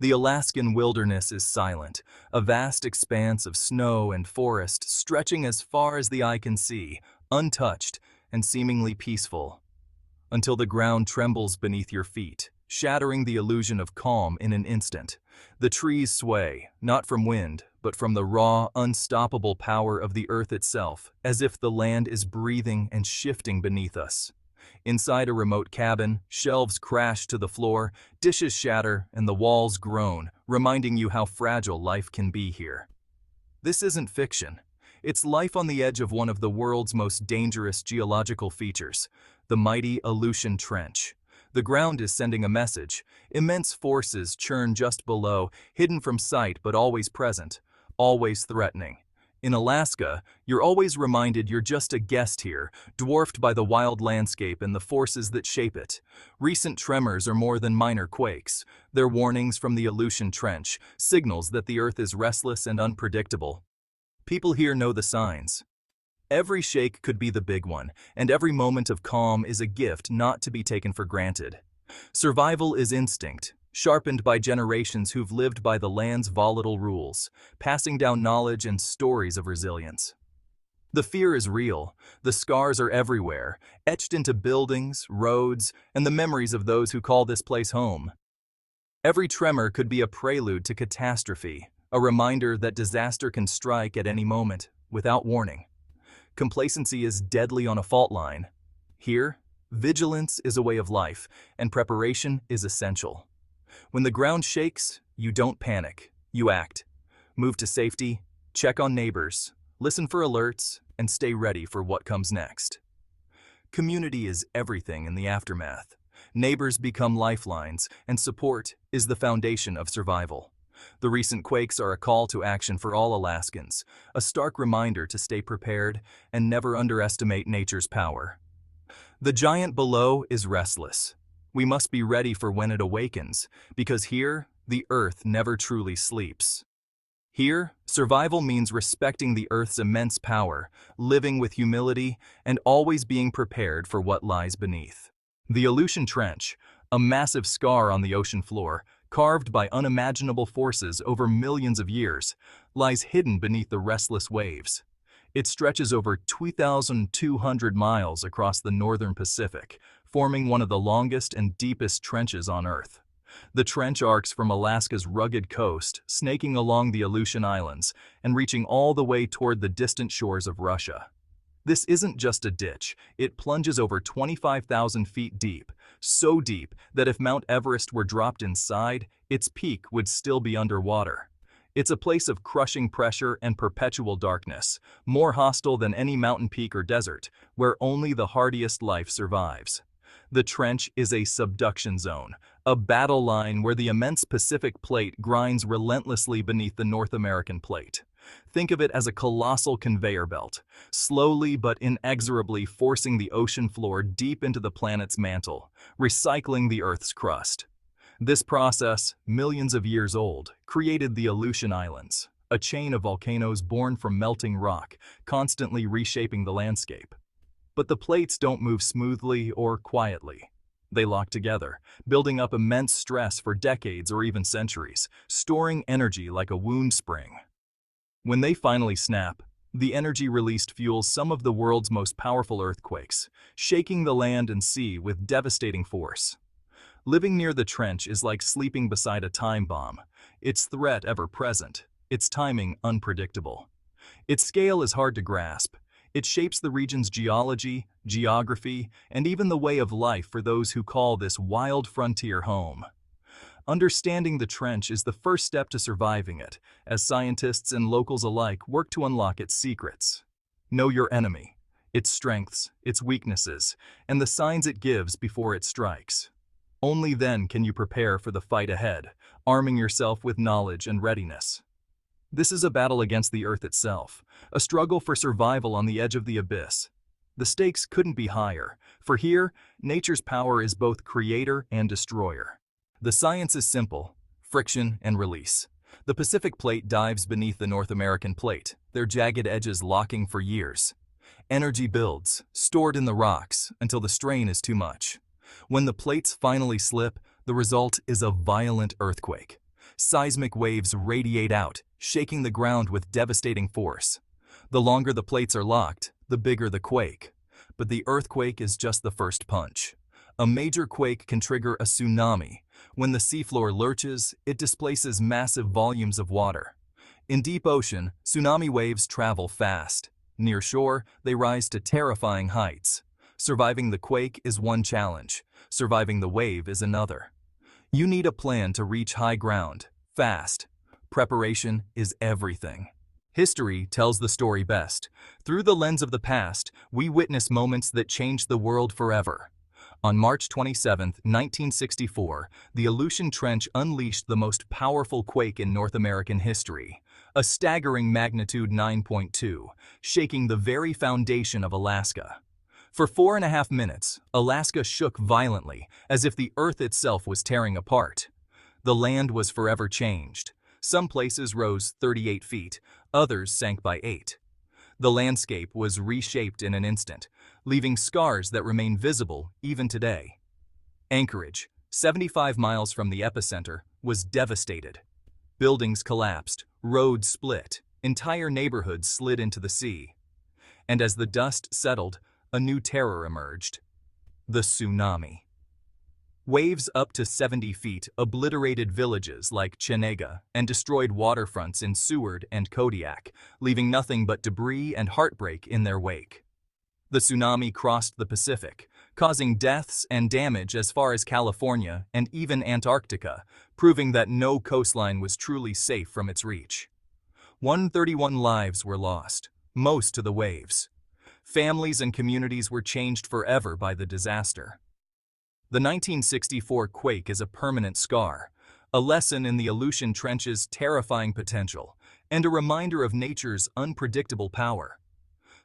The Alaskan wilderness is silent, a vast expanse of snow and forest stretching as far as the eye can see, untouched and seemingly peaceful, until the ground trembles beneath your feet, shattering the illusion of calm in an instant. The trees sway, not from wind, but from the raw, unstoppable power of the earth itself, as if the land is breathing and shifting beneath us. Inside a remote cabin, shelves crash to the floor, dishes shatter, and the walls groan, reminding you how fragile life can be here. This isn't fiction. It's life on the edge of one of the world's most dangerous geological features, the mighty Aleutian Trench. The ground is sending a message. Immense forces churn just below, hidden from sight but always present, always threatening. In Alaska, you're always reminded you're just a guest here, dwarfed by the wild landscape and the forces that shape it. Recent tremors are more than minor quakes. They're warnings from the Aleutian Trench, signals that the Earth is restless and unpredictable. People here know the signs. Every shake could be the big one, and every moment of calm is a gift not to be taken for granted. Survival is instinct, sharpened by generations who've lived by the land's volatile rules, passing down knowledge and stories of resilience. The fear is real. The scars are everywhere, etched into buildings, roads, and the memories of those who call this place home. Every tremor could be a prelude to catastrophe, a reminder that disaster can strike at any moment, without warning. Complacency is deadly on a fault line. Here, vigilance is a way of life, and preparation is essential. When the ground shakes, you don't panic, you act. Move to safety, check on neighbors, listen for alerts, and stay ready for what comes next. Community is everything in the aftermath. Neighbors become lifelines, and support is the foundation of survival. The recent quakes are a call to action for all Alaskans, a stark reminder to stay prepared and never underestimate nature's power. The giant below is restless. We must be ready for when it awakens, because here, the earth never truly sleeps. Here, survival means respecting the earth's immense power, living with humility, and always being prepared for what lies beneath. The Aleutian Trench, a massive scar on the ocean floor, carved by unimaginable forces over millions of years, lies hidden beneath the restless waves. It stretches over 2,200 miles across the northern Pacific, forming one of the longest and deepest trenches on Earth. The trench arcs from Alaska's rugged coast, snaking along the Aleutian Islands, and reaching all the way toward the distant shores of Russia. This isn't just a ditch, it plunges over 25,000 feet deep, so deep that if Mount Everest were dropped inside, its peak would still be underwater. It's a place of crushing pressure and perpetual darkness, more hostile than any mountain peak or desert, where only the hardiest life survives. The trench is a subduction zone, a battle line where the immense Pacific plate grinds relentlessly beneath the North American plate. Think of it as a colossal conveyor belt, slowly but inexorably forcing the ocean floor deep into the planet's mantle, recycling the Earth's crust. This process, millions of years old, created the Aleutian Islands, a chain of volcanoes born from melting rock, constantly reshaping the landscape. But the plates don't move smoothly or quietly. They lock together, building up immense stress for decades or even centuries, storing energy like a wound spring. When they finally snap, the energy released fuels some of the world's most powerful earthquakes, shaking the land and sea with devastating force. Living near the trench is like sleeping beside a time bomb, its threat ever present, its timing unpredictable. Its scale is hard to grasp. It shapes the region's geology, geography, and even the way of life for those who call this wild frontier home. Understanding the trench is the first step to surviving it, as scientists and locals alike work to unlock its secrets. Know your enemy, its strengths, its weaknesses, and the signs it gives before it strikes. Only then can you prepare for the fight ahead, arming yourself with knowledge and readiness. This is a battle against the Earth itself, a struggle for survival on the edge of the abyss. The stakes couldn't be higher, for here, nature's power is both creator and destroyer. The science is simple: friction and release. The Pacific plate dives beneath the North American plate, their jagged edges locking for years. Energy builds, stored in the rocks, until the strain is too much. When the plates finally slip, the result is a violent earthquake. Seismic waves radiate out, shaking the ground with devastating force. The longer the plates are locked, the bigger the quake. But the earthquake is just the first punch. A major quake can trigger a tsunami. When the seafloor lurches, it displaces massive volumes of water. In deep ocean, tsunami waves travel fast. Near shore, they rise to terrifying heights. Surviving the quake is one challenge. Surviving the wave is another. You need a plan to reach high ground, fast. Preparation is everything. History tells the story best. Through the lens of the past, we witness moments that changed the world forever. On March 27, 1964, the Aleutian Trench unleashed the most powerful quake in North American history, a staggering magnitude 9.2, shaking the very foundation of Alaska. For 4.5 minutes, Alaska shook violently, as if the earth itself was tearing apart. The land was forever changed. Some places rose 38 feet, others sank by 8. The landscape was reshaped in an instant, leaving scars that remain visible even today. Anchorage, 75 miles from the epicenter, was devastated. Buildings collapsed, roads split, entire neighborhoods slid into the sea. And as the dust settled, a new terror emerged: the tsunami. Waves up to 70 feet obliterated villages like Chenega and destroyed waterfronts in Seward and Kodiak, leaving nothing but debris and heartbreak in their wake. The tsunami crossed the Pacific, causing deaths and damage as far as California and even Antarctica, proving that no coastline was truly safe from its reach. 131 lives were lost, most to the waves. Families and communities were changed forever by the disaster. The 1964 quake is a permanent scar, a lesson in the Aleutian Trench's terrifying potential, and a reminder of nature's unpredictable power.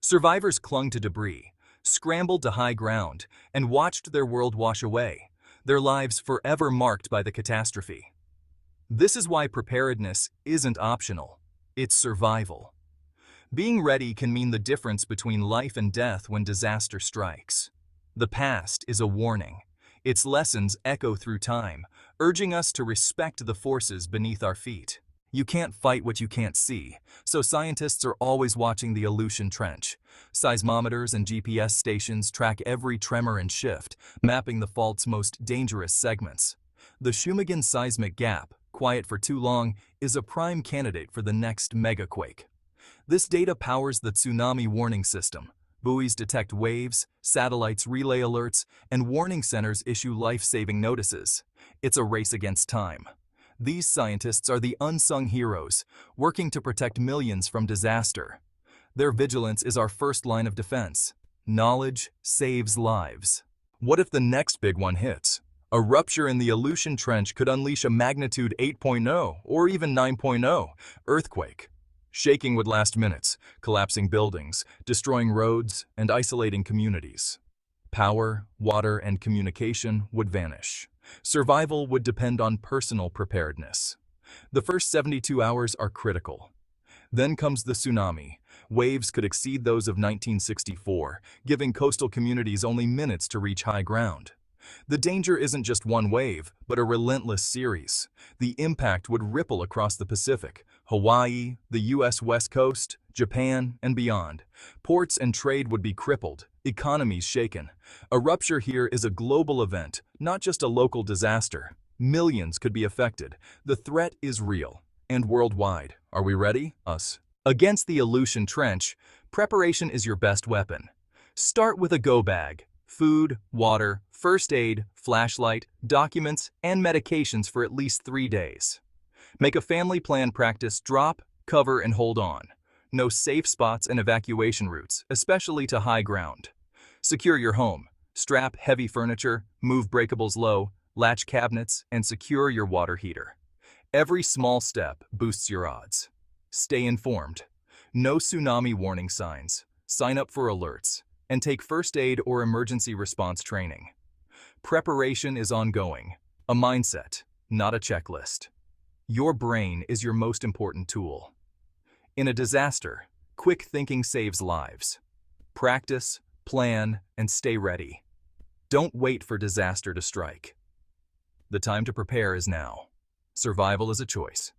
Survivors clung to debris, scrambled to high ground, and watched their world wash away, their lives forever marked by the catastrophe. This is why preparedness isn't optional, it's survival. Being ready can mean the difference between life and death when disaster strikes. The past is a warning. Its lessons echo through time, urging us to respect the forces beneath our feet. You can't fight what you can't see, so scientists are always watching the Aleutian Trench. Seismometers and GPS stations track every tremor and shift, mapping the fault's most dangerous segments. The Shumagon seismic gap, quiet for too long, is a prime candidate for the next megaquake. This data powers the tsunami warning system. Buoys detect waves, satellites relay alerts, and warning centers issue life-saving notices. It's a race against time. These scientists are the unsung heroes, working to protect millions from disaster. Their vigilance is our first line of defense. Knowledge saves lives. What if the next big one hits? A rupture in the Aleutian Trench could unleash a magnitude 8.0 or even 9.0 earthquake. Shaking would last minutes, collapsing buildings, destroying roads, and isolating communities. Power, water, and communication would vanish. Survival would depend on personal preparedness. The first 72 hours are critical. Then comes the tsunami. Waves could exceed those of 1964, giving coastal communities only minutes to reach high ground. The danger isn't just one wave, but a relentless series. The impact would ripple across the Pacific, Hawaii, the U.S. West Coast, Japan, and beyond. Ports and trade would be crippled, economies shaken. A rupture here is a global event, not just a local disaster. Millions could be affected. The threat is real and worldwide. Are we ready? Us. Against the Aleutian Trench, preparation is your best weapon. Start with a go bag. Food, water, first aid, flashlight, documents, and medications for at least 3 days. Make a family plan practice drop, cover, and hold on. Know safe spots and evacuation routes, especially to high ground. Secure your home. Strap heavy furniture, move breakables low, latch cabinets, and secure your water heater. Every small step boosts your odds. Stay informed. Know tsunami warning signs. Sign up for alerts. And take first aid or emergency response training. Preparation is ongoing, a mindset, not a checklist. Your brain is your most important tool. In a disaster, quick thinking saves lives. Practice, plan, and stay ready. Don't wait for disaster to strike. The time to prepare is now. Survival is a choice.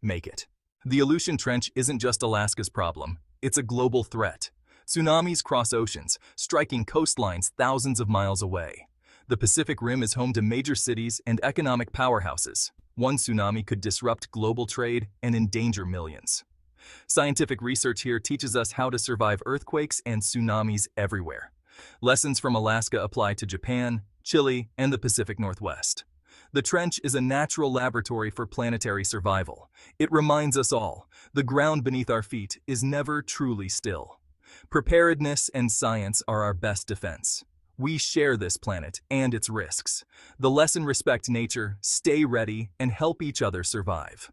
Make it. The Aleutian Trench isn't just Alaska's problem, it's a global threat. Tsunamis cross oceans, striking coastlines thousands of miles away. The Pacific Rim is home to major cities and economic powerhouses. One tsunami could disrupt global trade and endanger millions. Scientific research here teaches us how to survive earthquakes and tsunamis everywhere. Lessons from Alaska apply to Japan, Chile, and the Pacific Northwest. The trench is a natural laboratory for planetary survival. It reminds us all, the ground beneath our feet is never truly still. Preparedness and science are our best defense. We share this planet and its risks. The lesson: respect nature, stay ready, and help each other survive.